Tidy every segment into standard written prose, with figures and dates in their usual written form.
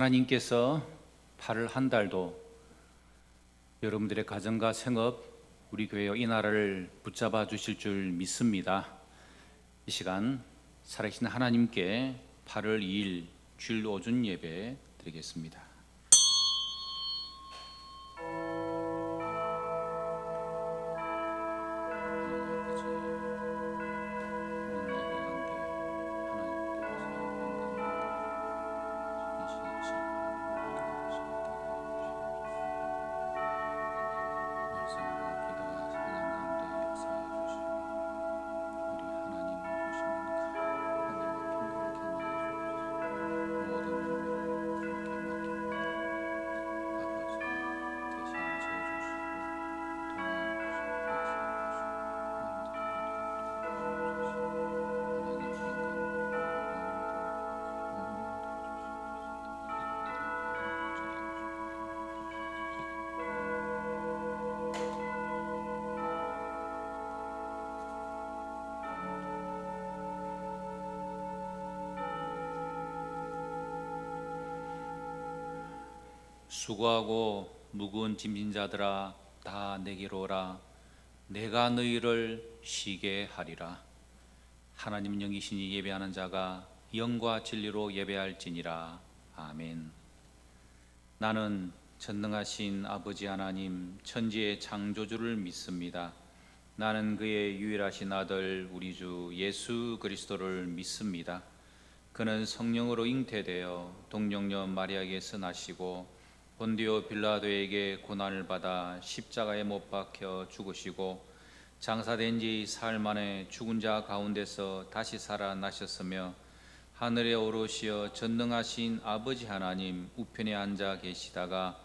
하나님께서 8월 한 달도 여러분들의 가정과 생업, 우리 교회 이 나라를 붙잡아 주실 줄 믿습니다. 이 시간 살아계신 하나님께 8월 2일 주일 오전 예배 드리겠습니다. 수고하고 무거운 짐진 자들아 다 내게로 오라. 내가 너희를 쉬게 하리라. 하나님 영이시니 예배하는 자가 영과 진리로 예배할지니라. 아멘. 나는 전능하신 아버지 하나님 천지의 창조주를 믿습니다. 나는 그의 유일하신 아들 우리 주 예수 그리스도를 믿습니다. 그는 성령으로 잉태되어 동정녀 마리아에게서 나시고 본디오 빌라도에게 고난을 받아 십자가에 못 박혀 죽으시고 장사된 지 사흘 만에 죽은 자 가운데서 다시 살아나셨으며 하늘에 오르시어 전능하신 아버지 하나님 우편에 앉아 계시다가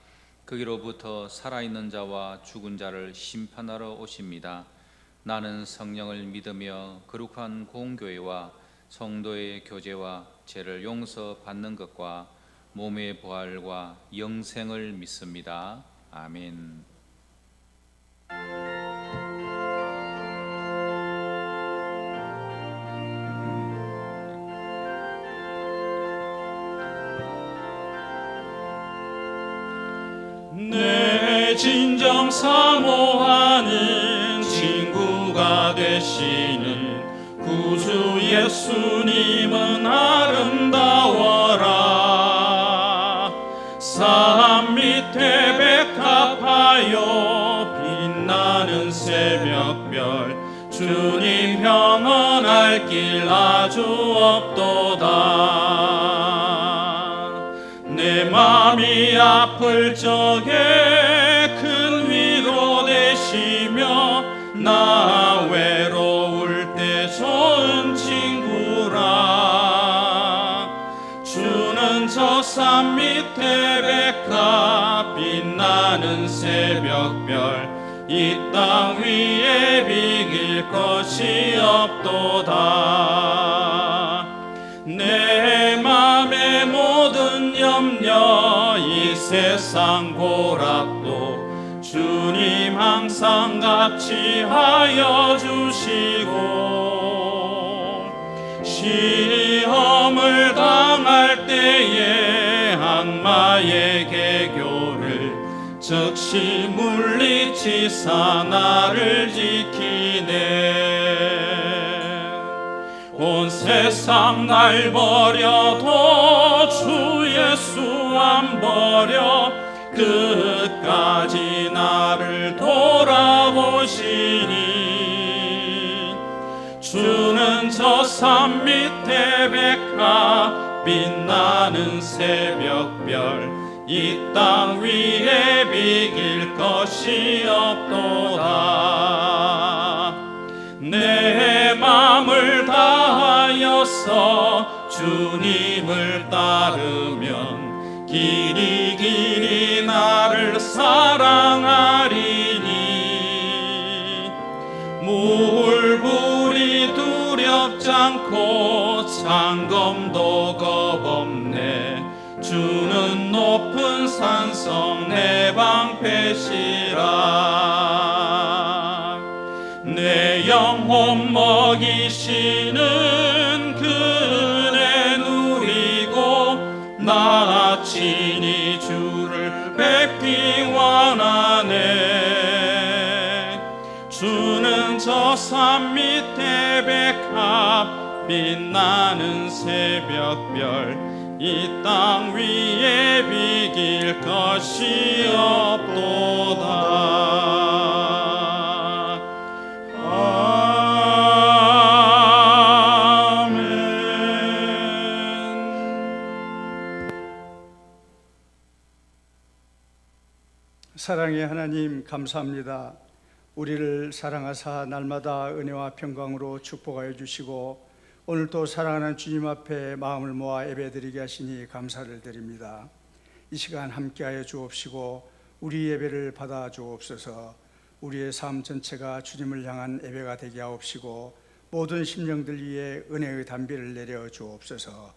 거기로부터 살아있는 자와 죽은 자를 심판하러 오십니다. 나는 성령을 믿으며 거룩한 공교회와 성도의 교제와 죄를 용서받는 것과 몸의 부활과 영생을 믿습니다. 아멘. 내 진정 사모하는 친구가 되시는 구주 예수님은 아름다워라. 산 밑에 백합하여 빛나는 새벽별 주님 평안할 길 아주 없도다. 내 맘이 아플 적에 큰 위로 되시며 나 외로울 때 좋은 친구라. 주는 저 산 밑에 백합 빛나는 새벽별 이 땅 위에 비길 것이 없도다. 내 맘의 모든 염려 이 세상 고락도 주님 항상 같이 하여 주시고 시험을 당할 때에 악마의 개교를 즉시 물리치사 나를 지키네. 온 세상 날 버려도 주 예수 안 버려 끝까지 나를 돌아보시니. 주는 저 산 밑에 백합 빛나는 새벽별 이 땅 위에 비길 것이 없도다. 내 맘을 다하여서 주님을 따르면 길이 길이 나를 사랑하리니. 물불이 두렵지 않고 창검도 겁없네. 주는 높은 산성 내 방패시라. 내 영혼 먹이시는 그네 누리고 나같이 산 밑에 백합 빛나는 새벽별 이 땅 위에 비길 것이 없도다. 아멘. 사랑의 하나님, 감사합니다. 우리를 사랑하사 날마다 은혜와 평강으로 축복하여 주시고 오늘도 사랑하는 주님 앞에 마음을 모아 예배드리게 하시니 감사를 드립니다. 이 시간 함께하여 주옵시고 우리 예배를 받아 주옵소서. 우리의 삶 전체가 주님을 향한 예배가 되게 하옵시고 모든 심령들 위에 은혜의 단비를 내려 주옵소서.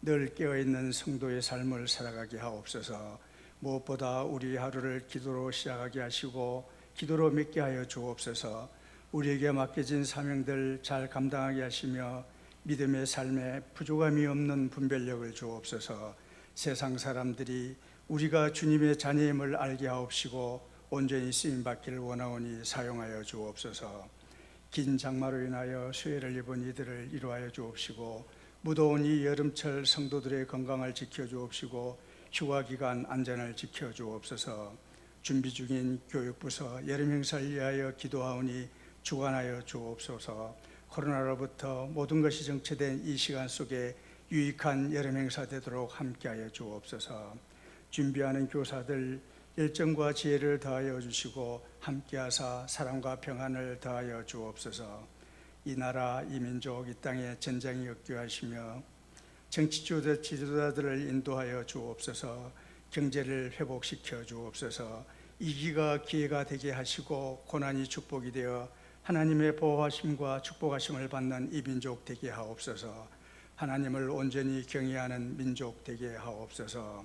늘 깨어있는 성도의 삶을 살아가게 하옵소서. 무엇보다 우리 하루를 기도로 시작하게 하시고 기도로 맺게 하여 주옵소서. 우리에게 맡겨진 사명들 잘 감당하게 하시며 믿음의 삶에 부족함이 없는 분별력을 주옵소서. 세상 사람들이 우리가 주님의 자녀임을 알게 하옵시고 온전히 쓰임받기를 원하오니 사용하여 주옵소서. 긴 장마로 인하여 수혜를 입은 이들을 이루하여 주옵시고 무더운 이 여름철 성도들의 건강을 지켜주옵시고 휴가기간 안전을 지켜주옵소서. 준비 중인 교육부서 여름행사를 위하여 기도하오니 주관하여 주옵소서. 코로나로부터 모든 것이 정체된 이 시간 속에 유익한 여름행사 되도록 함께하여 주옵소서. 준비하는 교사들 열정과 지혜를 더하여 주시고 함께하사 사랑과 평안을 더하여 주옵소서. 이 나라 이 민족 이 땅에 전쟁이 없게 하시며 정치 지도자들을 인도하여 주옵소서. 경제를 회복시켜 주옵소서. 이기가 기회가 되게 하시고 고난이 축복이 되어 하나님의 보호하심과 축복하심을 받는 이 민족 되게 하옵소서. 하나님을 온전히 경외하는 민족 되게 하옵소서.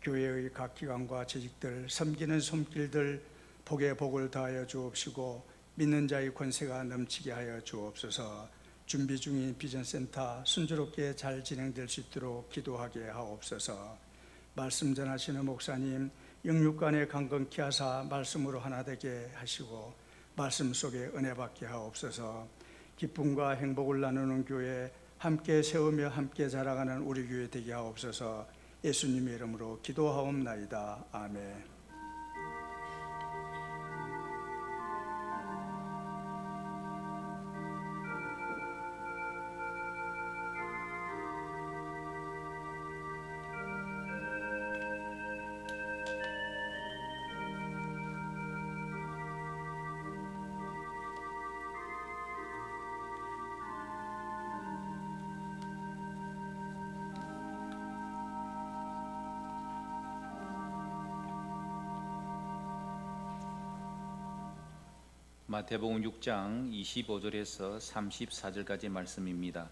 교회의 각 기관과 재직들 섬기는 손길들 복에 복을 더하여 주옵시고 믿는 자의 권세가 넘치게 하여 주옵소서. 준비 중인 비전센터 순조롭게 잘 진행될 수 있도록 기도하게 하옵소서. 말씀 전하시는 목사님 영육간에 강건케 하사 말씀으로 하나 되게 하시고 말씀 속에 은혜 받게 하옵소서. 기쁨과 행복을 나누는 교회 함께 세우며 함께 자라가는 우리 교회 되게 하옵소서. 예수님의 이름으로 기도하옵나이다. 아멘. 마태복음 6장 25절에서 34절까지 말씀입니다.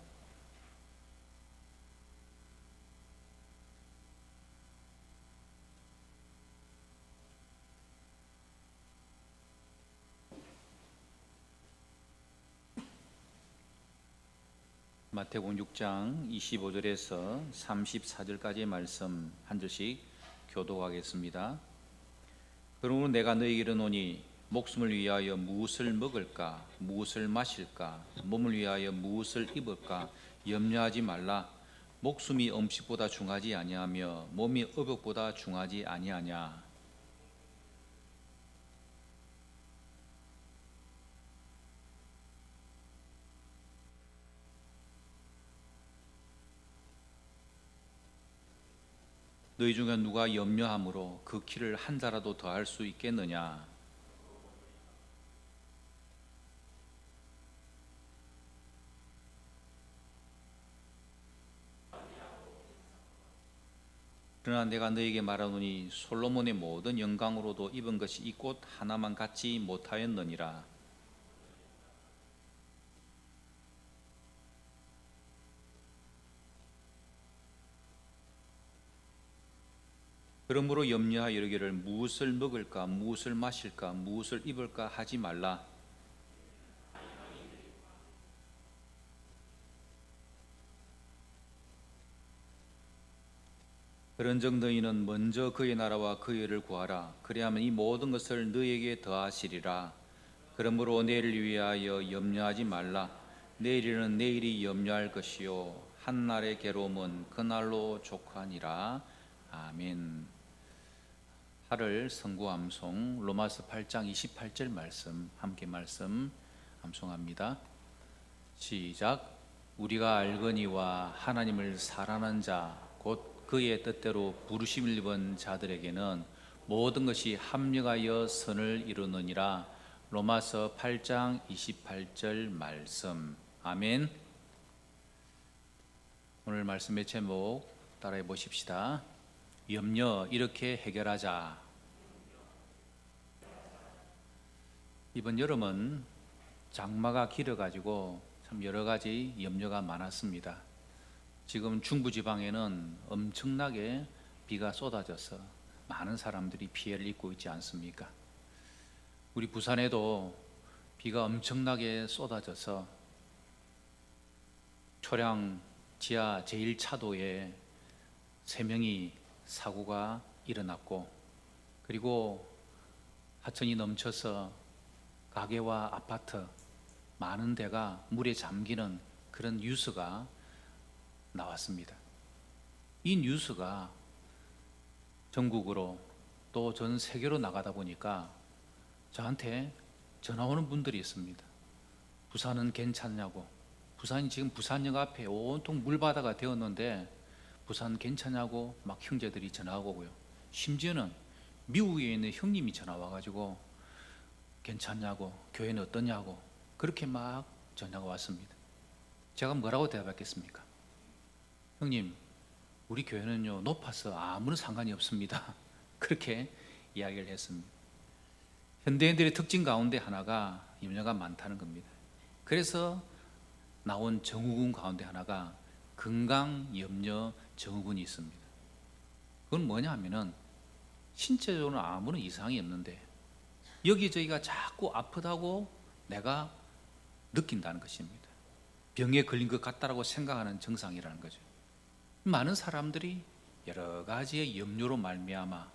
마태복음 6장 25절에서 34절까지의 말씀 한 절씩 교독하겠습니다. 그러므로 내가 너희에게 이르노니 목숨을 위하여 무엇을 먹을까, 무엇을 마실까, 몸을 위하여 무엇을 입을까 염려하지 말라. 목숨이 음식보다 중하지 아니하며 몸이 의복보다 중하지 아니하냐. 너희 중에 누가 염려함으로 그 키를 한 자라도 더할 수 있겠느냐. 그러나 내가 너에게 말하노니 솔로몬의 모든 영광으로도 입은 것이 이 꽃 하나만 갖지 못하였느니라. 그러므로 염려하여 이르기를 무엇을 먹을까, 무엇을 마실까, 무엇을 입을까 하지 말라. 그런즉 너희는 먼저 그의 나라와 그의 의를 구하라. 그리하면 이 모든 것을 너희에게 더하시리라. 그러므로 내일을 위하여 염려하지 말라. 내일은 내일이 염려할 것이요 한날의 괴로움은 그날로 족하니라. 아멘. 8월 성구 암송 로마서 8장 28절 말씀 함께 말씀 암송합니다. 시작. 우리가 알거니와 하나님을 사랑하는 자 곧 그의 뜻대로 부르심을 입은 자들에게는 모든 것이 합력하여 선을 이루느니라. 로마서 8장 28절 말씀. 아멘. 오늘 말씀의 제목 따라해 보십시다. 염려 이렇게 해결하자. 이번 여름은 장마가 길어가지고 참 여러 가지 염려가 많았습니다. 지금 중부지방에는 엄청나게 비가 쏟아져서 많은 사람들이 피해를 입고 있지 않습니까? 우리 부산에도 비가 엄청나게 쏟아져서 초량 지하 제1차도에 3명이 사고가 일어났고, 그리고 하천이 넘쳐서 가게와 아파트 많은 데가 물에 잠기는 그런 뉴스가 나왔습니다. 이 뉴스가 전국으로 또 전 세계로 나가다 보니까 저한테 전화 오는 분들이 있습니다. 부산은 괜찮냐고. 부산이 지금 부산역 앞에 온통 물바다가 되었는데 부산 괜찮냐고 막 형제들이 전화하고 오고요. 심지어는 미국에 있는 형님이 전화 와가지고 괜찮냐고, 교회는 어떠냐고 그렇게 막 전화가 왔습니다. 제가 뭐라고 대답했겠습니까? 형님, 우리 교회는요 높아서 아무런 상관이 없습니다. 그렇게 이야기를 했습니다. 현대인들의 특징 가운데 하나가 염려가 많다는 겁니다. 그래서 나온 증후군 가운데 하나가 건강염려 증후군이 있습니다. 그건 뭐냐 하면은 신체적으로는 아무런 이상이 없는데 여기저기가 자꾸 아프다고 내가 느낀다는 것입니다. 병에 걸린 것 같다라고 생각하는 증상이라는 거죠. 많은 사람들이 여러 가지의 염려로 말미암아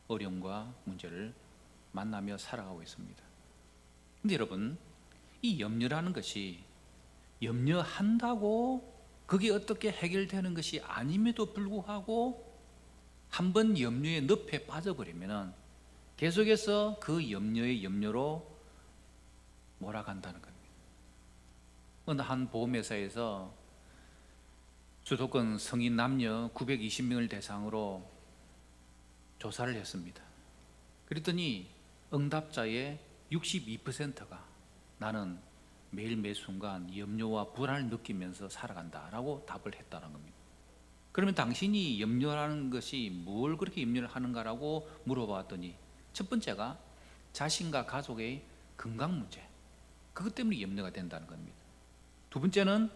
어려움과 문제를 만나며 살아가고 있습니다. 근데 여러분, 이 염려라는 것이 염려한다고 그게 어떻게 해결되는 것이 아님에도 불구하고 한번 염려의 늪에 빠져버리면 계속해서 그 염려의 염려로 몰아간다는 겁니다. 어느 한 보험회사에서 수도권 성인 남녀 920명을 대상으로 조사를 했습니다. 그랬더니 응답자의 62%가 나는 매일 매 순간 염려와 불안을 느끼면서 살아간다라고 답을 했다는 겁니다. 그러면 당신이 염려하는 것이 뭘 그렇게 염려를 하는가라고 물어봤더니 첫 번째가 자신과 가족의 건강 문제, 그것 때문에 염려가 된다는 겁니다. 두 번째는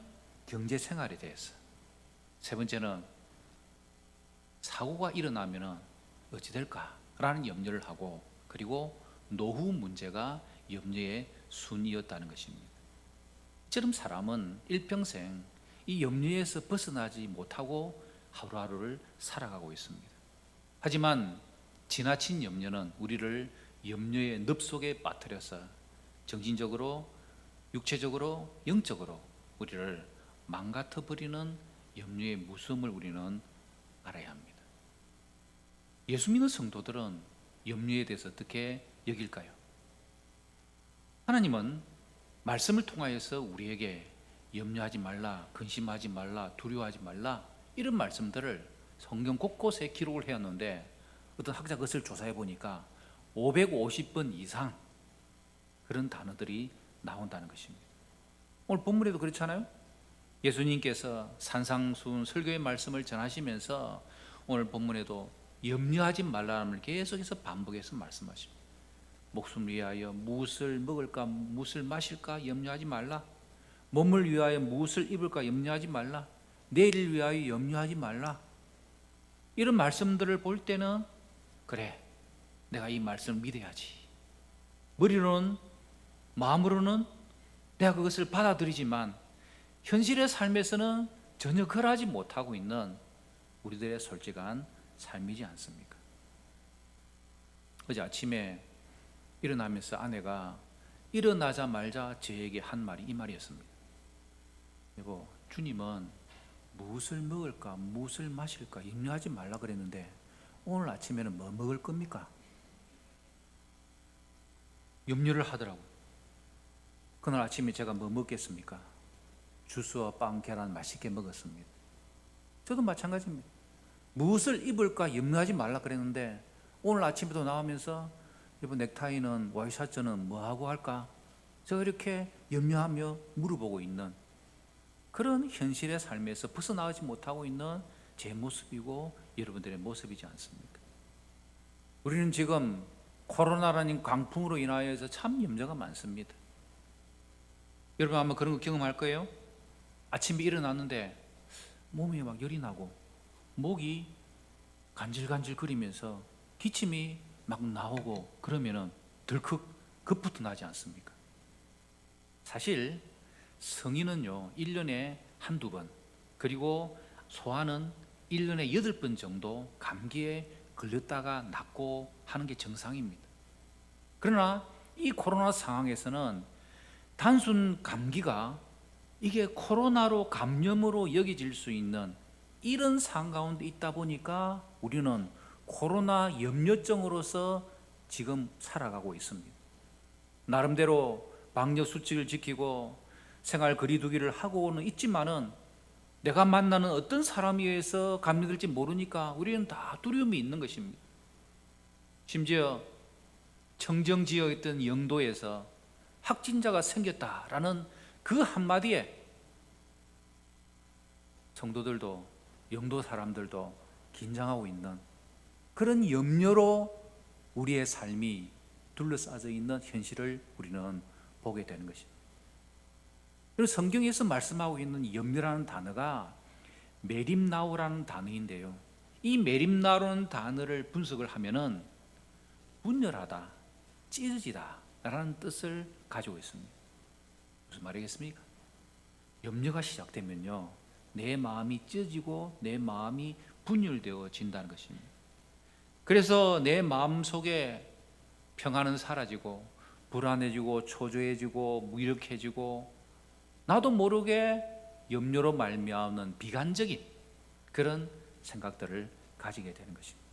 경제 생활에 대해서, 세 번째는 사고가 일어나면 어찌 될까라는 염려를 하고, 그리고 노후 문제가 염려의 순이었다는 것입니다. 이처럼 사람은 일평생 이 염려에서 벗어나지 못하고 하루하루를 살아가고 있습니다. 하지만 지나친 염려는 우리를 염려의 늪 속에 빠뜨려서 정신적으로, 육체적으로, 영적으로 우리를 망가뜨려버리는 염려의 무서움을 우리는 알아야 합니다. 예수 믿는 성도들은 염려에 대해서 어떻게 여길까요? 하나님은 말씀을 통하여서 우리에게 염려하지 말라, 근심하지 말라, 두려워하지 말라, 이런 말씀들을 성경 곳곳에 기록을 해왔는데 어떤 학자 그것을 조사해 보니까 550번 이상 그런 단어들이 나온다는 것입니다. 오늘 본문에도 그렇잖아요. 예수님께서 산상수훈 설교의 말씀을 전하시면서 오늘 본문에도 염려하지 말라는 걸 계속해서 반복해서 말씀하십니다. 목숨을 위하여 무엇을 먹을까, 무엇을 마실까 염려하지 말라. 몸을 위하여 무엇을 입을까 염려하지 말라. 내일을 위하여 염려하지 말라. 이런 말씀들을 볼 때는 그래, 내가 이 말씀을 믿어야지. 머리로는, 마음으로는 내가 그것을 받아들이지만 현실의 삶에서는 전혀 그러하지 못하고 있는 우리들의 솔직한 삶이지 않습니까? 어제 아침에 일어나면서 아내가 일어나자마자 저에게 한 말이 이 말이었습니다. 여보, 주님은 무엇을 먹을까 무엇을 마실까 염려하지 말라 그랬는데 오늘 아침에는 뭐 먹을 겁니까? 염려를 하더라고요. 그날 아침에 제가 뭐 먹겠습니까? 주스와 빵, 계란 맛있게 먹었습니다. 저도 마찬가지입니다. 무엇을 입을까 염려하지 말라 그랬는데 오늘 아침에도 나오면서 여보, 넥타이는 와이셔츠는 뭐하고 할까? 제가 이렇게 염려하며 물어보고 있는 그런 현실의 삶에서 벗어나지 못하고 있는 제 모습이고 여러분들의 모습이지 않습니까? 우리는 지금 코로나라는 광풍으로 인하여서 참 염려가 많습니다. 여러분 아마 그런 거 경험할 거예요. 아침에 일어났는데 몸이 막 열이 나고 목이 간질간질 거리면서 기침이 막 나오고 그러면은 덜컥 겁부터 나지 않습니까? 사실 성인은요 1년에 한두 번, 그리고 소아는 1년에 8번 정도 감기에 걸렸다가 낫고 하는 게 정상입니다. 그러나 이 코로나 상황에서는 단순 감기가 이게 코로나로 감염으로 여겨질 수 있는 이런 상황 가운데 있다 보니까 우리는 코로나 염려증으로서 지금 살아가고 있습니다. 나름대로 방역 수칙을 지키고 생활 거리두기를 하고는 있지만은 내가 만나는 어떤 사람에 의해서 감염될지 모르니까 우리는 다 두려움이 있는 것입니다. 심지어 청정지역에 있던 영도에서 확진자가 생겼다라는 그 한마디에 성도들도 영도 사람들도 긴장하고 있는 그런 염려로 우리의 삶이 둘러싸여 있는 현실을 우리는 보게 되는 것입니다. 그리고 성경에서 말씀하고 있는 염려라는 단어가 메림나오라는 단어인데요, 이 메림나오라는 단어를 분석을 하면은 분열하다, 찢어지다 라는 뜻을 가지고 있습니다. 무슨 말이겠습니까? 염려가 시작되면요 내 마음이 찢어지고 내 마음이 분열되어진다는 것입니다. 그래서 내 마음 속에 평안은 사라지고 불안해지고 초조해지고 무력해지고 나도 모르게 염려로 말미암는 비관적인 그런 생각들을 가지게 되는 것입니다.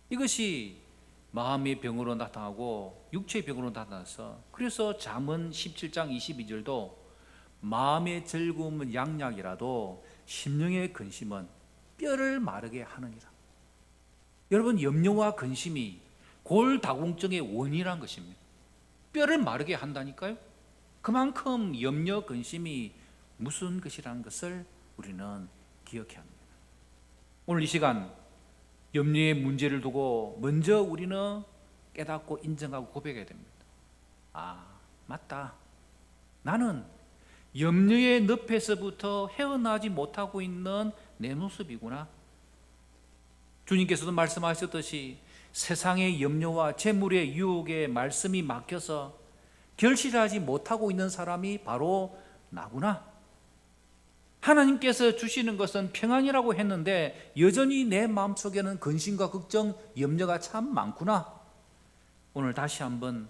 이것이 마음의 병으로 나타나고 육체의 병으로 나타나서, 그래서 잠언 17장 22절도 마음의 즐거움은 양약이라도 심령의 근심은 뼈를 마르게 하느니라. 여러분, 염려와 근심이 골다공증의 원인이라는 것입니다. 뼈를 마르게 한다니까요. 그만큼 염려, 근심이 무슨 것이라는 것을 우리는 기억해야 합니다. 오늘 이 시간 염려의 문제를 두고 먼저 우리는 깨닫고 인정하고 고백해야 됩니다. 아, 맞다. 나는 염려의 늪에서부터 헤어나지 못하고 있는 내 모습이구나. 주님께서도 말씀하셨듯이 세상의 염려와 재물의 유혹에 말씀이 막혀서 결실하지 못하고 있는 사람이 바로 나구나. 하나님께서 주시는 것은 평안이라고 했는데 여전히 내 마음속에는 근심과 걱정, 염려가 참 많구나. 오늘 다시 한번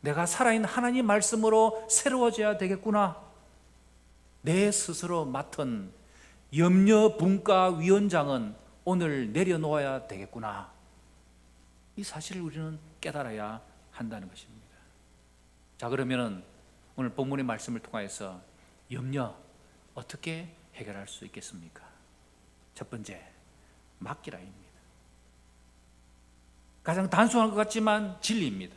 내가 살아있는 하나님 말씀으로 새로워져야 되겠구나. 내 스스로 맡은 염려 분과 위원장은 오늘 내려놓아야 되겠구나. 이 사실을 우리는 깨달아야 한다는 것입니다. 자, 그러면은 오늘 본문의 말씀을 통하여서 염려 어떻게 해결할 수 있겠습니까? 첫 번째, 맡기라입니다. 가장 단순한 것 같지만 진리입니다.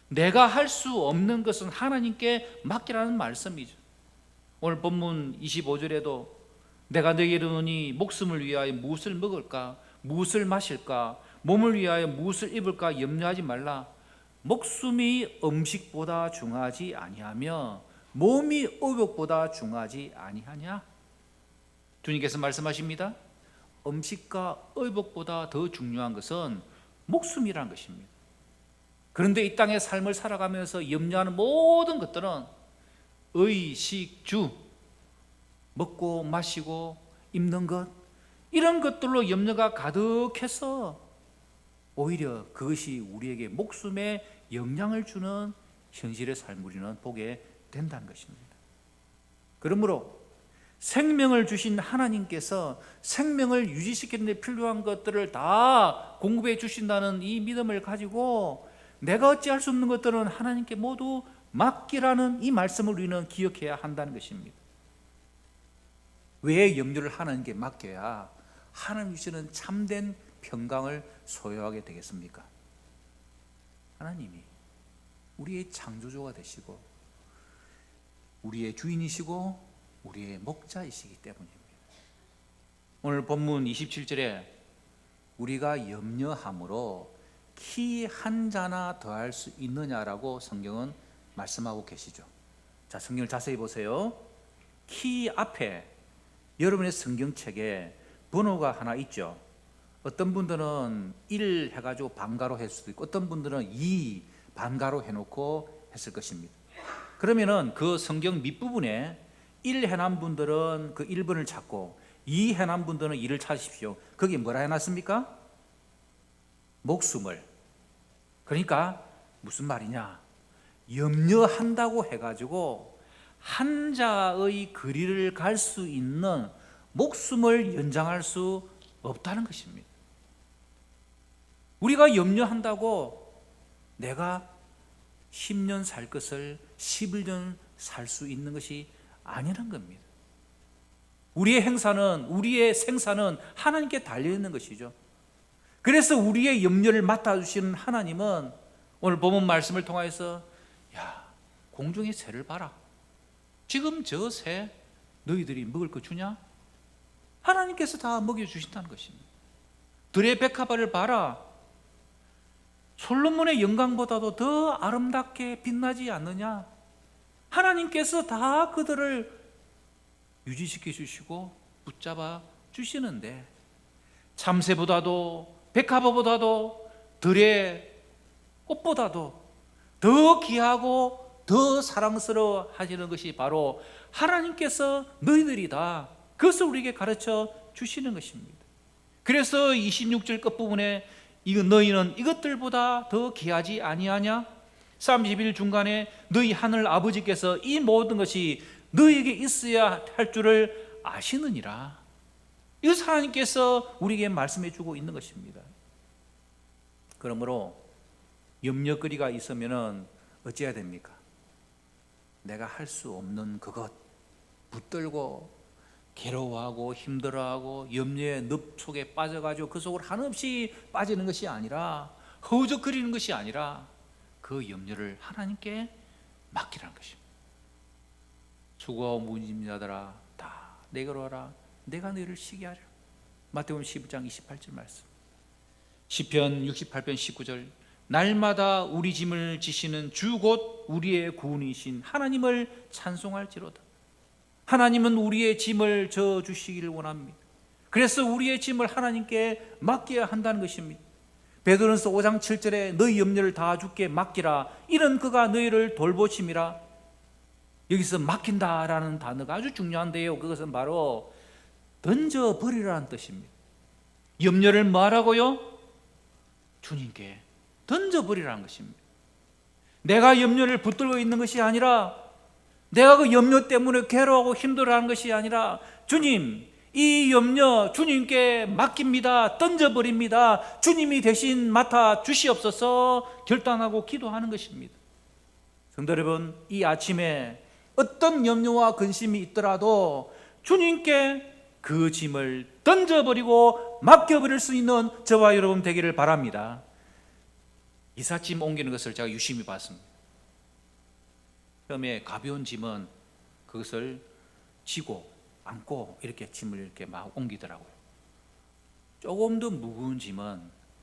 내가 할 수 없는 것은 하나님께 맡기라는 말씀이죠. 오늘 본문 25절에도 내가 너에게 이르노니 목숨을 위하여 무엇을 먹을까 무엇을 마실까 몸을 위하여 무엇을 입을까 염려하지 말라. 목숨이 음식보다 중하지 아니하며 몸이 의복보다 중하지 아니하냐. 주님께서 말씀하십니다. 음식과 의복보다 더 중요한 것은 목숨이라는 것입니다. 그런데 이 땅의 삶을 살아가면서 염려하는 모든 것들은 의식주, 먹고 마시고 입는 것, 이런 것들로 염려가 가득해서 오히려 그것이 우리에게 목숨에 영향을 주는 현실의 삶을 우리는 보게 된다는 것입니다. 그러므로 생명을 주신 하나님께서 생명을 유지시키는 데 필요한 것들을 다 공급해 주신다는 이 믿음을 가지고 내가 어찌할 수 없는 것들은 하나님께 모두 맡기라는 이 말씀을 우리는 기억해야 한다는 것입니다. 왜 염려를 하나님께 맡겨야 하나님 주시는 참된 평강을 소유하게 되겠습니까? 하나님이 우리의 창조주가 되시고 우리의 주인이시고 우리의 목자이시기 때문입니다. 오늘 본문 27절에 우리가 염려함으로 키 한 자나 더할 수 있느냐라고 성경은 말씀하고 계시죠. 자, 성경을 자세히 보세요. 키 앞에 여러분의 성경책에 번호가 하나 있죠. 어떤 분들은 1 해가지고 반가로 했을 수도 있고 어떤 분들은 2 반가로 해놓고 했을 것입니다. 그러면은 그 성경 밑부분에 1 해놓은 분들은 그 1번을 찾고 2 해놓은 분들은 2를 찾으십시오. 거기 뭐라 해놨습니까? 목숨을. 그러니까 무슨 말이냐? 염려한다고 해가지고 한 자의 거리를 갈 수 있는 목숨을 연장할 수 없다는 것입니다. 우리가 염려한다고 내가 10년 살 것을 11년 살 수 있는 것이 아니란 겁니다. 우리의 행사는, 우리의 생사는 하나님께 달려있는 것이죠. 그래서 우리의 염려를 맡아주시는 하나님은 오늘 본문 말씀을 통해서 야, 공중의 새를 봐라. 지금 저 새 너희들이 먹을 거 주냐? 하나님께서 다 먹여주신다는 것입니다. 들의 백합화를 봐라. 솔로몬의 영광보다도 더 아름답게 빛나지 않느냐? 하나님께서 다 그들을 유지시켜 주시고 붙잡아 주시는데 참새보다도 백합화보다도 들의 꽃보다도 더 귀하고 더 사랑스러워 하시는 것이 바로 하나님께서 너희들이다. 그것을 우리에게 가르쳐 주시는 것입니다. 그래서 26절 끝부분에 너희는 이것들보다 더 귀하지 아니하냐? 31 중간에 너희 하늘 아버지께서 이 모든 것이 너희에게 있어야 할 줄을 아시느니라. 이것을 하나님께서 우리에게 말씀해 주고 있는 것입니다. 그러므로 염려거리가 있으면 어찌해야 됩니까? 내가 할 수 없는 그것 붙들고 괴로워하고 힘들어하고 염려의 늪 속에 빠져가지고 그 속으로 한없이 빠지는 것이 아니라 허우적거리는 것이 아니라 그 염려를 하나님께 맡기라는 것입니다. 수고하고 무짐진 자들아 다 내게로 와라. 내가 너희를 쉬게 하리라. 마태복음 12장 28절 말씀. 시편 68편 19절 날마다 우리 짐을 지시는 주 곧 우리의 구원이신 하나님을 찬송할지로다. 하나님은 우리의 짐을 져 주시기를 원합니다. 그래서 우리의 짐을 하나님께 맡겨야 한다는 것입니다. 베드로전서 5장 7절에 너희 염려를 다 주께 맡기라. 이런 그가 너희를 돌보심이라. 여기서 맡긴다라는 단어가 아주 중요한데요. 그것은 바로 던져버리라는 뜻입니다. 염려를 뭐하라고요? 주님께 던져버리라는 것입니다. 내가 염려를 붙들고 있는 것이 아니라 내가 그 염려 때문에 괴로워하고 힘들어하는 것이 아니라 주님, 이 염려 주님께 맡깁니다. 던져버립니다. 주님이 대신 맡아 주시옵소서 결단하고 기도하는 것입니다. 성도 여러분, 이 아침에 어떤 염려와 근심이 있더라도 주님께 그 짐을 던져버리고 맡겨버릴 수 있는 저와 여러분 되기를 바랍니다. 이삿짐 옮기는 것을 제가 유심히 봤습니다. 처음에 가벼운 짐은 그것을 지고 안고 이렇게 짐을 이렇게 막 옮기더라고요. 조금 더 무거운 짐은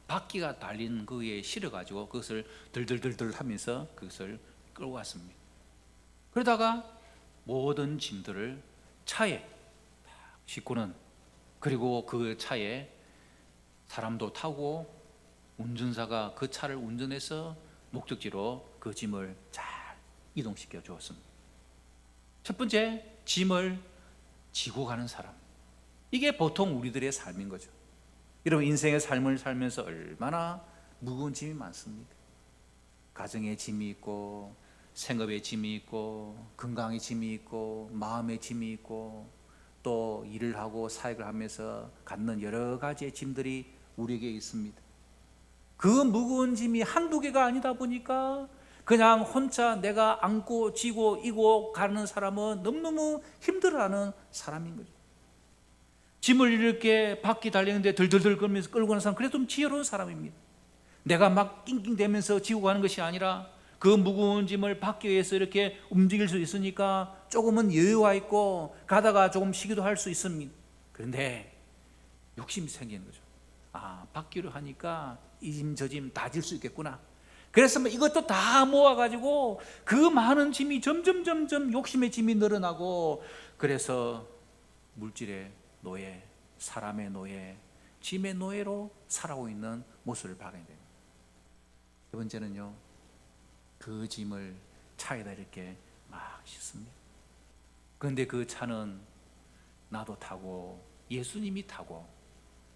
바퀴가 달린 거에 실어가지고 그것을 들들들들 하면서 그것을 끌고 왔습니다. 그러다가 모든 짐들을 차에 싣고는 그리고 그 차에 사람도 타고 운전사가 그 차를 운전해서 목적지로 그 짐을 잘 이동시켜 주었습니다. 첫 번째, 짐을 지고 가는 사람. 이게 보통 우리들의 삶인 거죠. 여러분, 인생의 삶을 살면서 얼마나 무거운 짐이 많습니까? 가정의 짐이 있고 생업에 짐이 있고 건강에 짐이 있고 마음에 짐이 있고 또 일을 하고 사역을 하면서 갖는 여러 가지의 짐들이 우리에게 있습니다. 그 무거운 짐이 한두 개가 아니다 보니까 그냥 혼자 내가 안고 지고 이고 가는 사람은 너무너무 힘들어하는 사람인 거죠. 짐을 이렇게 바퀴 달리는데 덜덜덜 끌면서 끌고 가는 사람, 그래도 좀 지혜로운 사람입니다. 내가 막 낑낑대면서 지고 가는 것이 아니라 그 무거운 짐을 바퀴 위에서 이렇게 움직일 수 있으니까 조금은 여유가 있고 가다가 조금 쉬기도 할 수 있습니다. 그런데 욕심이 생기는 거죠. 바퀴로 하니까 이 짐 저 짐 다 질 수 있겠구나. 그래서 이것도 다 모아가지고 그 많은 짐이 점점 욕심의 짐이 늘어나고, 그래서 물질의 노예, 사람의 노예, 짐의 노예로 살아오고 있는 모습을 발견됩니다. 두 번째는요, 그 짐을 차에다 이렇게 막 싣습니다. 그런데 그 차는 나도 타고 예수님이 타고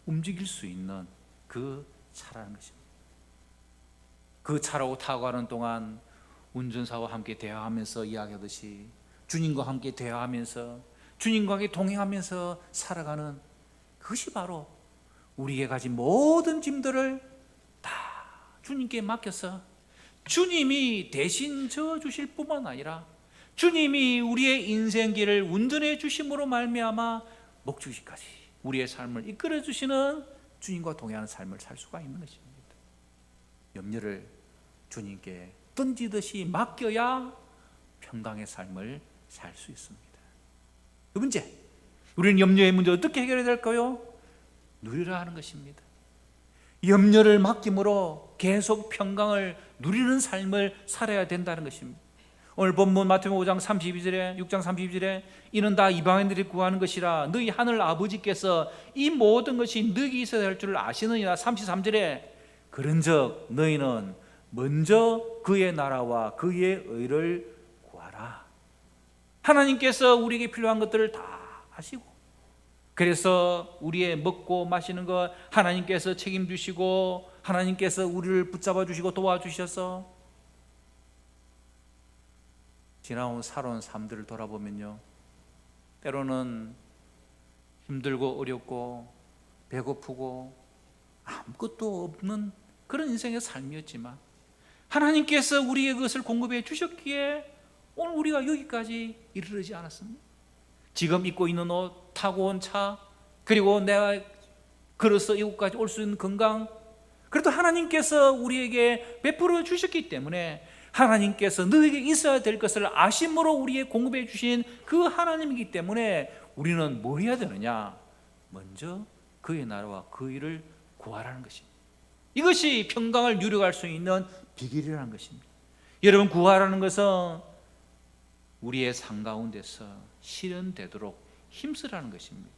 움직일 수 있는 그 차라는 것입니다. 그 차라고 타고 가는 동안 운전사와 함께 대화하면서 이야기하듯이 주님과 함께 대화하면서 주님과 함께 동행하면서 살아가는, 그것이 바로 우리에게 가진 모든 짐들을 다 주님께 맡겨서 주님이 대신 져주실 뿐만 아니라 주님이 우리의 인생길을 운전해 주심으로 말미암아 목적지까지 우리의 삶을 이끌어 주시는 주님과 동행하는 삶을 살 수가 있는 것입니다. 염려를 주님께 던지듯이 맡겨야 평강의 삶을 살 수 있습니다. 두 번째, 우리는 염려의 문제 어떻게 해결해야 될까요? 누리라 하는 것입니다. 염려를 맡김으로 계속 평강을 누리는 삶을 살아야 된다는 것입니다. 오늘 본문 마태복음 5장 32절에 6장 32절에 이는 다 이방인들이 구하는 것이라 너희 하늘 아버지께서 이 모든 것이 너희에게 있어야 할 줄을 아시느니라. 33절에 그런즉 너희는 먼저 그의 나라와 그의 의를 구하라. 하나님께서 우리에게 필요한 것들을 다 아시고, 그래서 우리의 먹고 마시는 것 하나님께서 책임주시고 하나님께서 우리를 붙잡아 주시고 도와주셔서 지나온 살아온 삶들을 돌아보면요, 때로는 힘들고 어렵고 배고프고 아무것도 없는 그런 인생의 삶이었지만 하나님께서 우리에게 그것을 공급해 주셨기에 오늘 우리가 여기까지 이르지 않았습니다. 지금 입고 있는 옷, 타고 온 차, 그리고 내가 걸어서 이곳까지 올 수 있는 건강, 그래도 하나님께서 우리에게 베풀어 주셨기 때문에 하나님께서 너에게 있어야 될 것을 아심으로 우리에게 공급해 주신 그 하나님이기 때문에 우리는 뭘 해야 되느냐? 먼저 그의 나라와 그 일을 구하라는 것입니다. 이것이 평강을 누려갈 수 있는 비결이라는 것입니다. 여러분, 구하라는 것은 우리의 삶 가운데서 실현되도록 힘쓰라는 것입니다.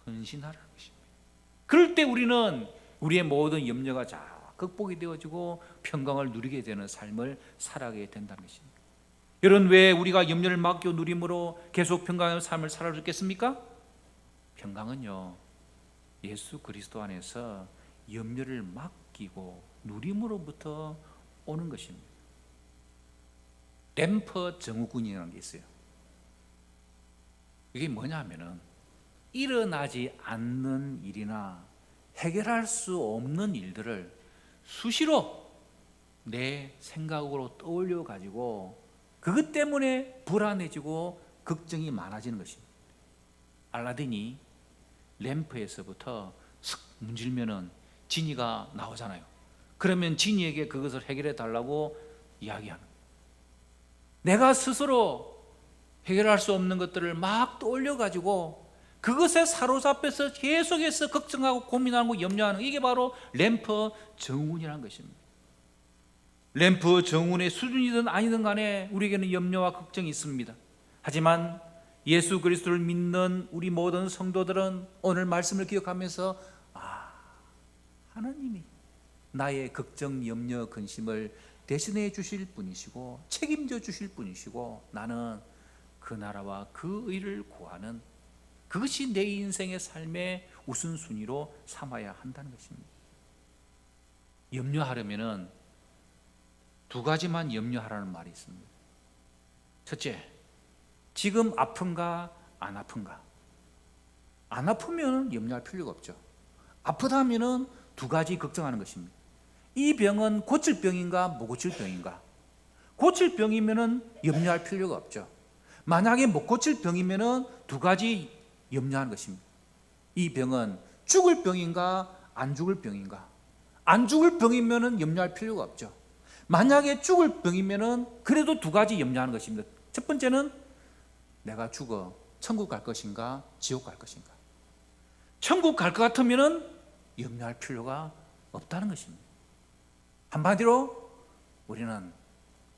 헌신하라는 것입니다. 그럴 때 우리는 우리의 모든 염려가 다 극복이 되어지고 평강을 누리게 되는 삶을 살아가게 된다는 것입니다. 여러분, 왜 우리가 염려를 맡겨 누림으로 계속 평강의 삶을 살아갈 수 있겠습니까? 평강은요, 예수 그리스도 안에서 염려를 맡기고 누림으로부터 오는 것입니다. 램퍼 증후군이라는 게 있어요. 이게 뭐냐면은 일어나지 않는 일이나 해결할 수 없는 일들을 수시로 내 생각으로 떠올려 가지고 그것 때문에 불안해지고 걱정이 많아지는 것입니다. 알라딘이 램프에서부터 슥 문질면은 지니가 나오잖아요. 그러면 지니에게 그것을 해결해 달라고 이야기하는, 내가 스스로 해결할 수 없는 것들을 막 떠올려 가지고 그것에 사로잡혀서 계속해서 걱정하고 고민하고 염려하는, 이게 바로 램프 증후군이라는 것입니다. 램프 증후군의 수준이든 아니든 간에 우리에게는 염려와 걱정이 있습니다. 하지만 예수 그리스도를 믿는 우리 모든 성도들은 오늘 말씀을 기억하면서 하나님이 나의 걱정, 염려, 근심을 대신해 주실 분이시고 책임져 주실 분이시고 나는 그 나라와 그 의를 구하는, 그것이 내 인생의 삶의 우선순위로 삼아야 한다는 것입니다. 염려하려면은 두 가지만 염려하라는 말이 있습니다. 첫째, 지금 아픈가 안 아픈가? 안 아프면 염려할 필요가 없죠. 아프다면 두 가지 걱정하는 것입니다. 이 병은 고칠 병인가 못 고칠 병인가? 고칠 병이면 염려할 필요가 없죠. 만약에 못 고칠 병이면 두 가지 염려하는 것입니다. 이 병은 죽을 병인가 안 죽을 병인가? 안 죽을 병이면 염려할 필요가 없죠. 만약에 죽을 병이면 그래도 두 가지 염려하는 것입니다. 첫 번째는 내가 죽어 천국 갈 것인가 지옥 갈 것인가? 천국 갈 것 같으면 염려할 필요가 없다는 것입니다. 한마디로 우리는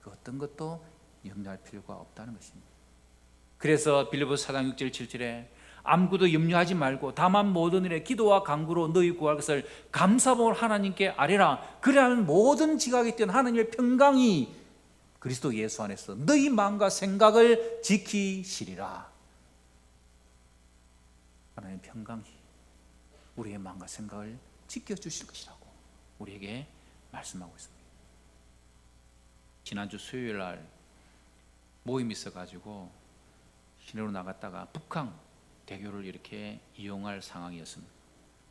그 어떤 것도 염려할 필요가 없다는 것입니다. 그래서 빌립보서 4장 6절 7절에 아무것도 염려하지 말고 다만 모든 일에 기도와 간구로 너희 구할 것을 감사함으로 하나님께 아뢰라. 그래야만 모든 지각에 뛰어난 하나님의 평강이 그리스도 예수 안에서 너희 마음과 생각을 지키시리라. 하나님의 평강이 우리의 마음과 생각을 지켜주실 것이라고 우리에게 말씀하고 있습니다. 지난주 수요일 날 모임이 있어가지고 시내로 나갔다가 북항 대교를 이렇게 이용할 상황이었습니다.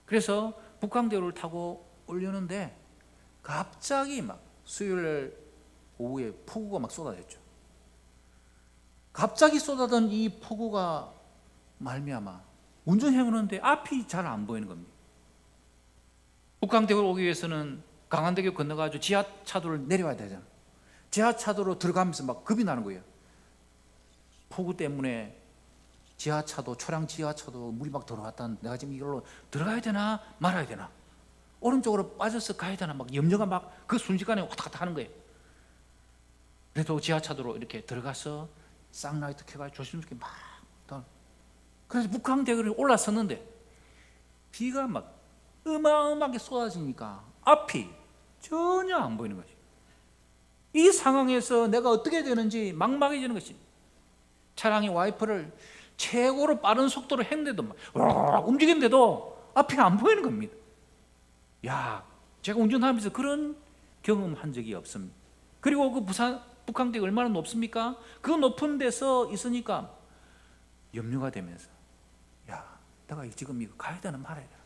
그래서 북항대로를 타고 오려는데 갑자기 막 수요일 오후에 폭우가 막 쏟아졌죠. 갑자기 쏟아던 이 폭우가 말미암아 운전해오는데 앞이 잘 안 보이는 겁니다. 북항대교를 오기 위해서는 강한대교 건너가지고 지하차도를 내려와야 되잖아. 지하차도로 들어가면서 막 겁이 나는 거예요. 폭우 때문에 지하차도, 초량 지하차도 물이 막 들어왔다. 내가 지금 이걸로 들어가야 되나 말아야 되나, 오른쪽으로 빠져서 가야 되나, 막 염려가 막 그 순식간에 왔다 갔다 하는 거예요. 그래도 지하차도로 이렇게 들어가서 쌍라이트 켜가지고 조심스럽게 막 그래서 북한대교를 올라섰는데 비가 막 어마어마하게 쏟아지니까 앞이 전혀 안 보이는 것이. 이 상황에서 내가 어떻게 해야 되는지 막막해지는 것이. 차량의 와이퍼를 최고로 빠른 속도로 했는데도 막 움직이는데도 앞이 안 보이는 겁니다. 야, 제가 운전하면서 그런 경험한 적이 없습니다. 그리고 그 북한대가 얼마나 높습니까? 그 높은 데서 있으니까 염려가 되면서, 야, 내가 지금 이거 가야 되나 말아야 되나,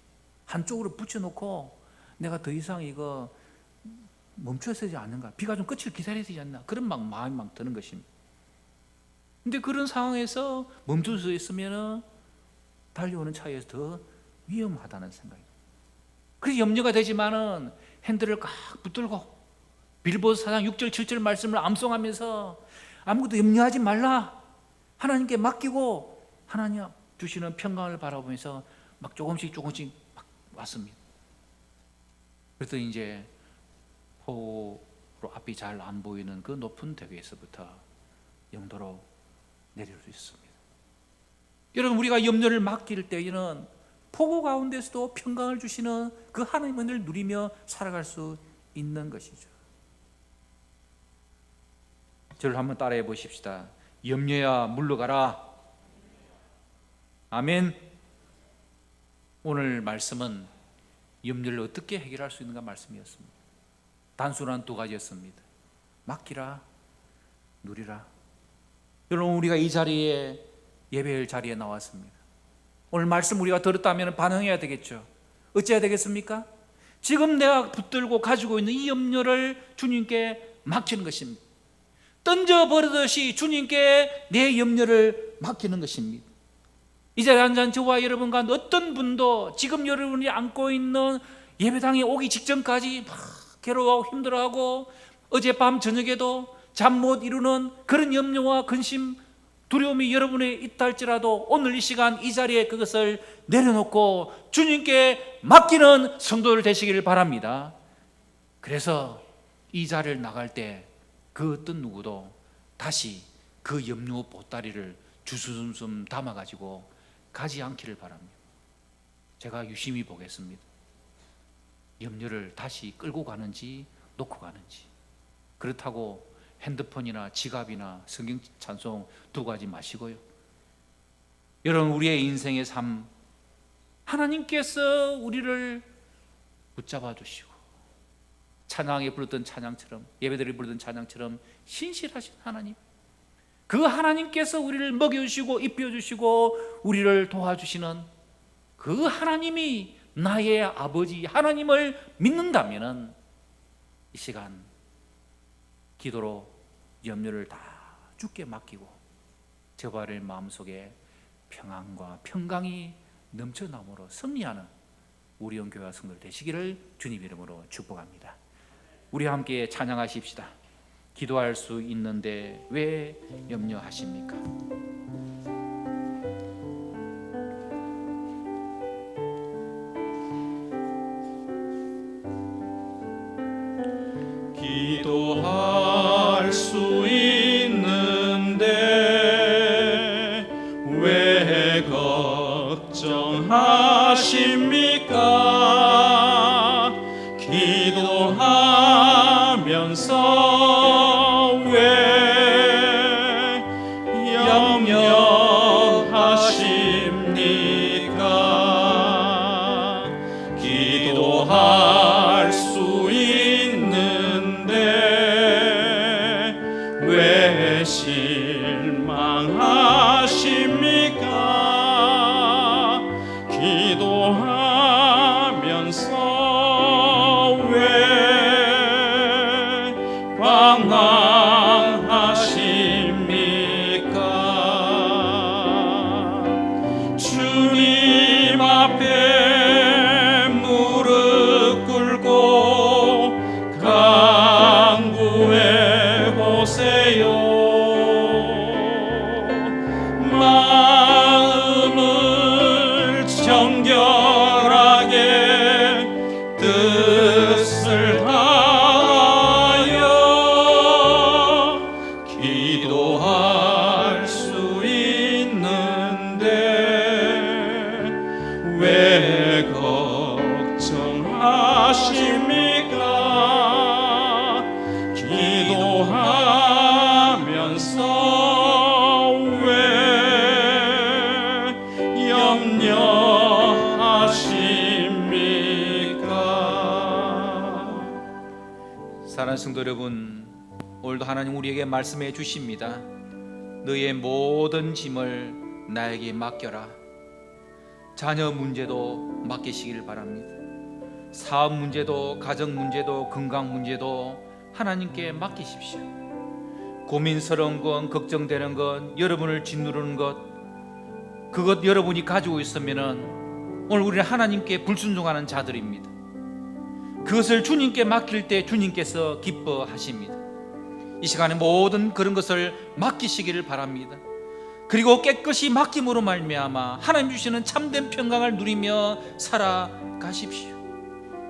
한쪽으로 붙여놓고 내가 더 이상 이거 멈춰야 되지 않는가, 비가 좀 끝을 기다려야 되지 않나, 그런 막 마음이 막 드는 것입니다. 근데 그런 상황에서 멈춰서 있으면 달려오는 차에서 더 위험하다는 생각이. 그래서 염려가 되지만은 핸들을 꽉 붙들고 빌보서 4장 6절 7절 말씀을 암송하면서 아무것도 염려하지 말라, 하나님께 맡기고 하나님 주시는 평강을 바라보면서 막 조금씩 막 왔습니다. 그래서 이제 포로 앞이 잘 안 보이는 그 높은 대교에서부터 영도로 내릴 수 있습니다. 여러분, 우리가 염려를 맡길 때에는 폭우 가운데서도 평강을 주시는 그 하나님의 은혜를 누리며 살아갈 수 있는 것이죠. 저를 한번 따라해 보십시다. 염려야 물러가라. 아멘. 오늘 말씀은 염려를 어떻게 해결할 수 있는가 말씀이었습니다. 단순한 두 가지였습니다. 맡기라, 누리라. 여러분, 우리가 이 자리에, 예배의 자리에 나왔습니다. 오늘 말씀 우리가 들었다면 반응해야 되겠죠. 어찌해야 되겠습니까? 지금 내가 붙들고 가지고 있는 이 염려를 주님께 맡기는 것입니다. 던져버리듯이 주님께 내 염려를 맡기는 것입니다. 이 자리에 앉은 저와 여러분 가운데 어떤 분도 지금 여러분이 안고 있는 예배당에 오기 직전까지 막 괴로워하고 힘들어하고 어젯밤 저녁에도 잠 못 이루는 그런 염려와 근심, 두려움이 여러분에 있다 할지라도 오늘 이 시간 이 자리에 그것을 내려놓고 주님께 맡기는 성도들 되시기를 바랍니다. 그래서 이 자리를 나갈 때 그 어떤 누구도 다시 그 염려 보따리를 주섬주섬 담아가지고 가지 않기를 바랍니다. 제가 유심히 보겠습니다. 염려를 다시 끌고 가는지 놓고 가는지. 그렇다고 핸드폰이나 지갑이나 성경 찬송 두 가지 마시고요. 여러분, 우리의 인생의 삶, 하나님께서 우리를 붙잡아 주시고 찬양에 부르던 찬양처럼, 예배들이 부르던 찬양처럼 신실하신 하나님, 그 하나님께서 우리를 먹여주시고 입혀주시고 우리를 도와주시는 그 하나님이 나의 아버지 하나님을 믿는다면 이 시간 기도로 염려를 다 주께 맡기고 저바를 마음속에 평안과 평강이 넘쳐남으로 승리하는 우리 영교회와 성도들 되시기를 주님 이름으로 축복합니다. 우리 함께 찬양하십시다. 기도할 수 있는데 왜 염려하십니까? 기도할 수 있는데 왜 걱정하십니까? 기도하면서 왜 염려하십니까? 기도할 수 있는데 왜 실망하십니까? 기도하면서 왜 방황하십니까? 주님 앞에 무릎 꿇고 간구해 보세요. 마음을 정결하게 뜻을 다하여 기도할 수 있는데 왜 걱정하십니까? 기도하면서 왜 염려하십니까? 사랑하는 성도 여러분, 오늘도 하나님 우리에게 말씀해 주십니다. 너의 모든 짐을 나에게 맡겨라. 자녀 문제도 맡기시길 바랍니다. 사업 문제도, 가정 문제도, 건강 문제도 하나님께 맡기십시오. 고민스러운 건, 걱정되는 건, 여러분을 짓누르는 것, 그것 여러분이 가지고 있으면은 오늘 우리는 하나님께 불순종하는 자들입니다. 그것을 주님께 맡길 때 주님께서 기뻐하십니다. 이 시간에 모든 그런 것을 맡기시기를 바랍니다. 그리고 깨끗이 맡김으로 말미암아 하나님 주시는 참된 평강을 누리며 살아가십시오.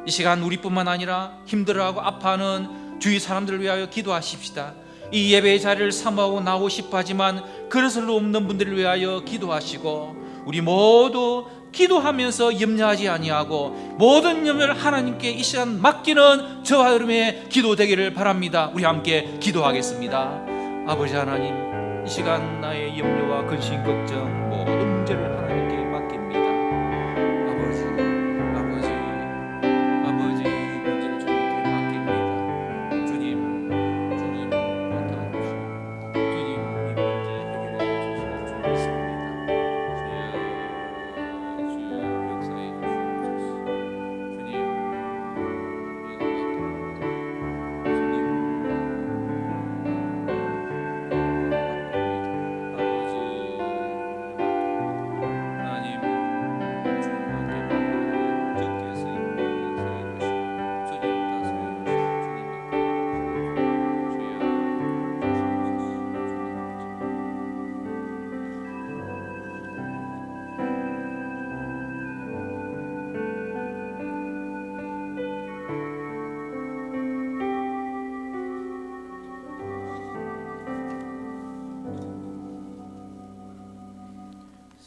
이 시간 우리뿐만 아니라 힘들어하고 아파하는 주위 사람들을 위하여 기도하십시다. 이 예배의 자리를 사모하고 나오고 싶어 하지만 그릇을 없는 분들을 위하여 기도하시고, 우리 모두 기도하면서 염려하지 아니하고 모든 염려를 하나님께 이 시간 맡기는 저와 여러분의 기도 되기를 바랍니다. 우리 함께 기도하겠습니다. 아버지 하나님, 이 시간 나의 염려와 근심, 걱정, 모든 문제를 하나님께 맡깁니다. 아버지 문제를 주님께 맡깁니다. 주님 맡겨주시고 주님 이 문제 해결해 주실 줄 믿습니다. 주여 역사해 주시옵소서. 주님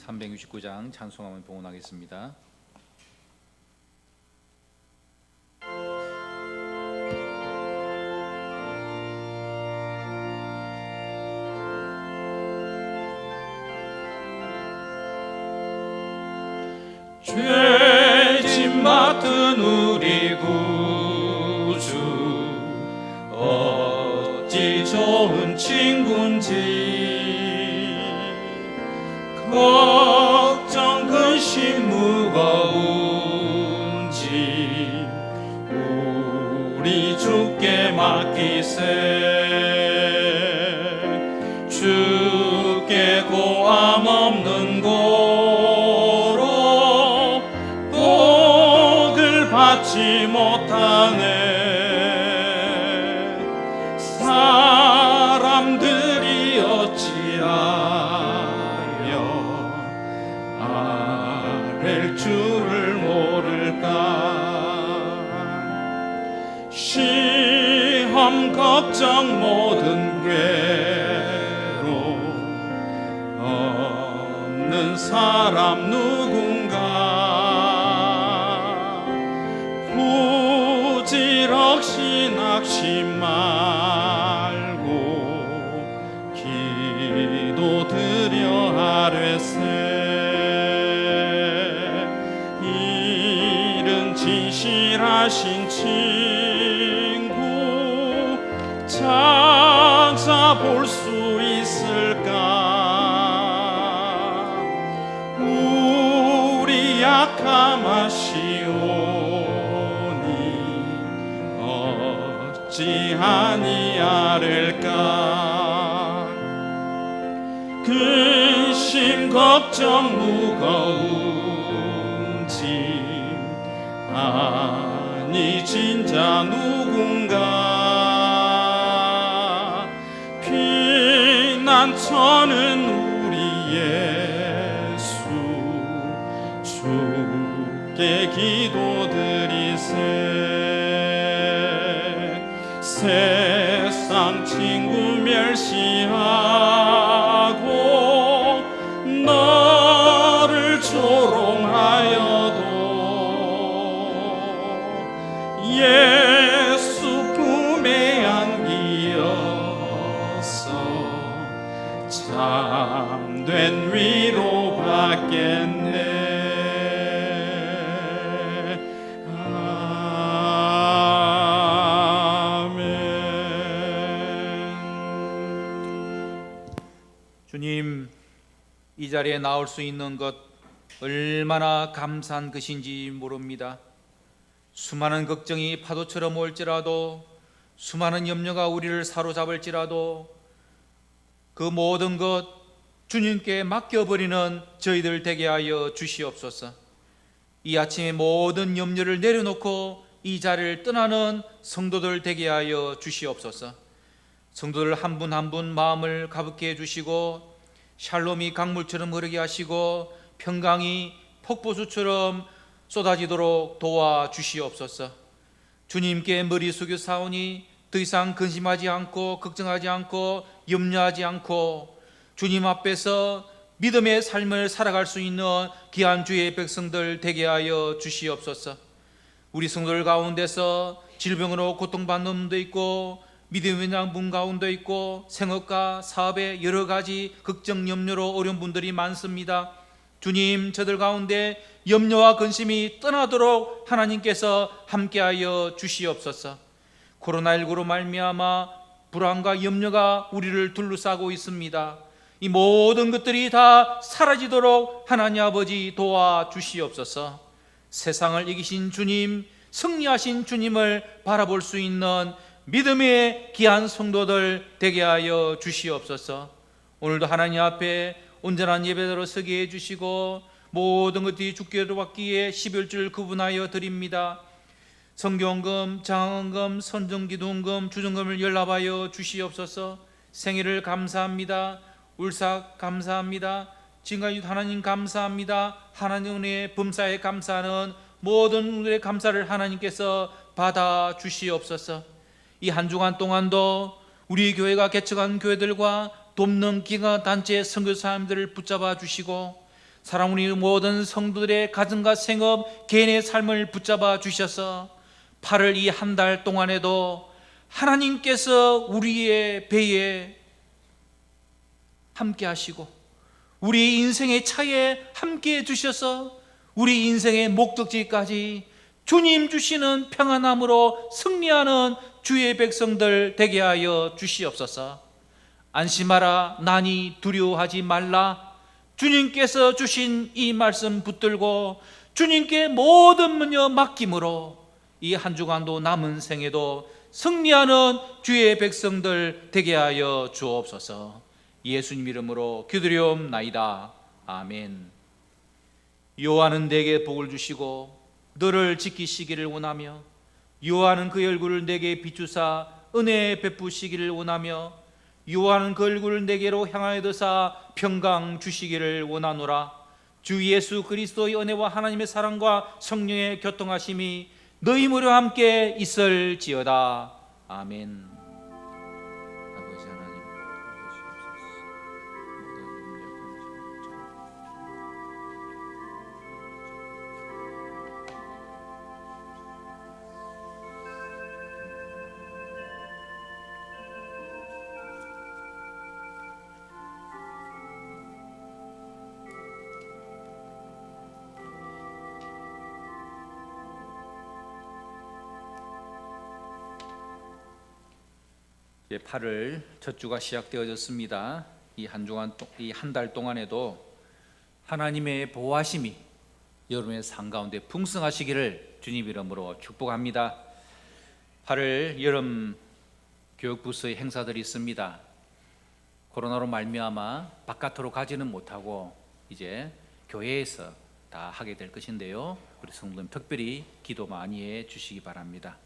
(369장) 찬송하면 봉헌하겠습니다. 죄짐 맡은 우리 구주 친군지 걱정 근심 무거운지 우리 주께 맡기세. 주께 고함 없는 고로 복을 받지 못하네. 사람들이 어찌하여 아랠 줄을 모를까. 시험 걱정 모든 괴로 없는 사람 누군가. 부질없이 낙심 말고 기도드려 하뢰세. 이른 진실하신 친구 찾아볼 수 있을까. 우리 약함하시오니 어찌하니 아를까. 근심 걱정 무거운지 아니 진짜 누군가. 피난처는 우리 예수 주께 기도드리세. 세상 친구 멸시하고 너를 조롱하여도 예수 품에 안기어서 참된 위로 받겠네. 주님, 이 자리에 나올 수 있는 것 얼마나 감사한 것인지 모릅니다. 수많은 걱정이 파도처럼 올지라도, 수많은 염려가 우리를 사로잡을지라도 그 모든 것 주님께 맡겨버리는 저희들 되게 하여 주시옵소서. 이 아침에 모든 염려를 내려놓고 이 자리를 떠나는 성도들 되게 하여 주시옵소서. 성도들 한 분 한 분 마음을 가볍게 해주시고, 샬롬이 강물처럼 흐르게 하시고 평강이 폭포수처럼 쏟아지도록 도와주시옵소서. 주님께 머리 숙여 사오니 더 이상 근심하지 않고 걱정하지 않고 염려하지 않고 주님 앞에서 믿음의 삶을 살아갈 수 있는 귀한 주의 백성들 되게 하여 주시옵소서. 우리 성도들 가운데서 질병으로 고통받는 분도 있고, 믿음의 문 가운데 있고, 생업과 사업에 여러 가지 걱정 염려로 어려운 분들이 많습니다. 주님, 저들 가운데 염려와 근심이 떠나도록 하나님께서 함께하여 주시옵소서. 코로나19로 말미암아 불안과 염려가 우리를 둘러싸고 있습니다. 이 모든 것들이 다 사라지도록 하나님 아버지 도와주시옵소서. 세상을 이기신 주님, 승리하신 주님을 바라볼 수 있는 믿음의 귀한 성도들 되게 하여 주시옵소서. 오늘도 하나님 앞에 온전한 예배대로 서게 해주시고 모든 것들이 주께로 받기에 11줄 구분하여 드립니다. 성경금, 장헌금, 선정기도금, 주정금을 연락하여 주시옵소서. 생일을 감사합니다. 울삭 감사합니다. 지금까지 하나님 감사합니다. 하나님 은혜의 범사에 감사하는 모든 분들의 감사를 하나님께서 받아 주시옵소서. 이 한 주간 동안도 우리 교회가 개척한 교회들과 돕는 기관 단체 선교사님들을 붙잡아 주시고, 사랑 우리 모든 성도들의 가정과 생업, 개인의 삶을 붙잡아 주셔서 8월 이 한 달 동안에도 하나님께서 우리의 배에 함께 하시고 우리 인생의 차에 함께 해주셔서 우리 인생의 목적지까지 주님 주시는 평안함으로 승리하는 주의 백성들 되게 하여 주시옵소서. 안심하라, 나니 두려워하지 말라. 주님께서 주신 이 말씀 붙들고 주님께 모든 문여 맡김으로 이 한 주간도 남은 생에도 승리하는 주의 백성들 되게 하여 주옵소서. 예수님 이름으로 기도리옵나이다. 아멘. 여호와는 내게 복을 주시고 너를 지키시기를 원하며 여호와는 그 얼굴을 내게 비추사 은혜 베푸시기를 원하며 여호와는 그 얼굴을 내게로 향하여 드사 평강 주시기를 원하노라. 주 예수 그리스도의 은혜와 하나님의 사랑과 성령의 교통하심이 너희 무려 함께 있을지어다. 아멘. 아버지 하나님, 이제 8월 첫 주가 시작되어졌습니다. 이 한 달 동안에도 하나님의 보호하심이 여러분의 삶 가운데 풍성하시기를 주님 이름으로 축복합니다. 8월 여름 교육부서의 행사들이 있습니다. 코로나로 말미암아 바깥으로 가지는 못하고 이제 교회에서 다 하게 될 것인데요. 우리 성도님 특별히 기도 많이 해 주시기 바랍니다.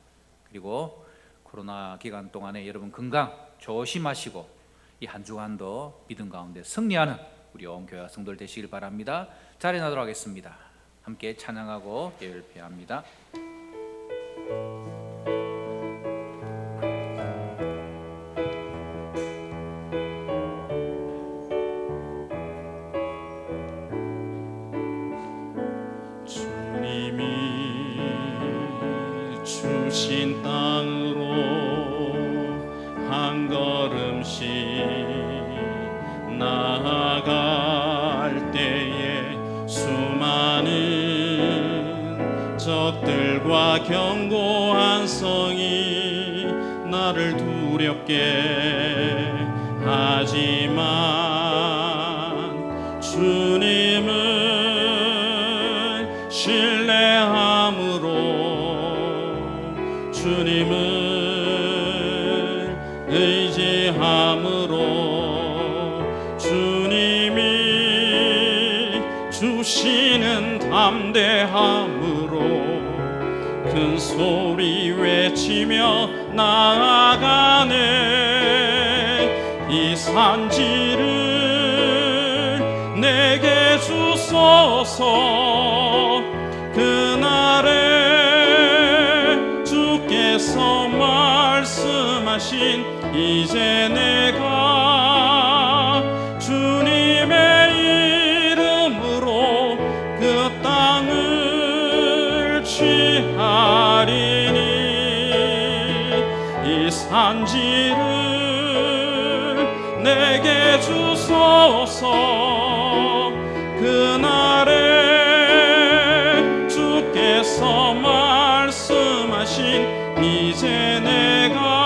그리고 코로나 기간 동안에 여러분 건강 조심하시고 이 한 주간도 믿음 가운데 승리하는 우리 온 교회 성도들 되시길 바랍니다. 자리에 나도록 하겠습니다. 함께 찬양하고 예배를 표합니다. 주님이 주신 땅으로 한 걸음씩 나아갈 때에 수많은 적들과 견고한 성이 나를 두렵게 하지만 주님을 신뢰함으로 주님을 의지함으로 주님이 주시는 담대함으로 큰 소리 외치며 나아가네. 이 산지를 내게 주소서. 그날에 주께서 말씀하신 이제 내가 주님의 이름으로 그 땅을 취하리니 이 산지를 내게 주소서. 그날에 주께서 말씀하신 이제 내가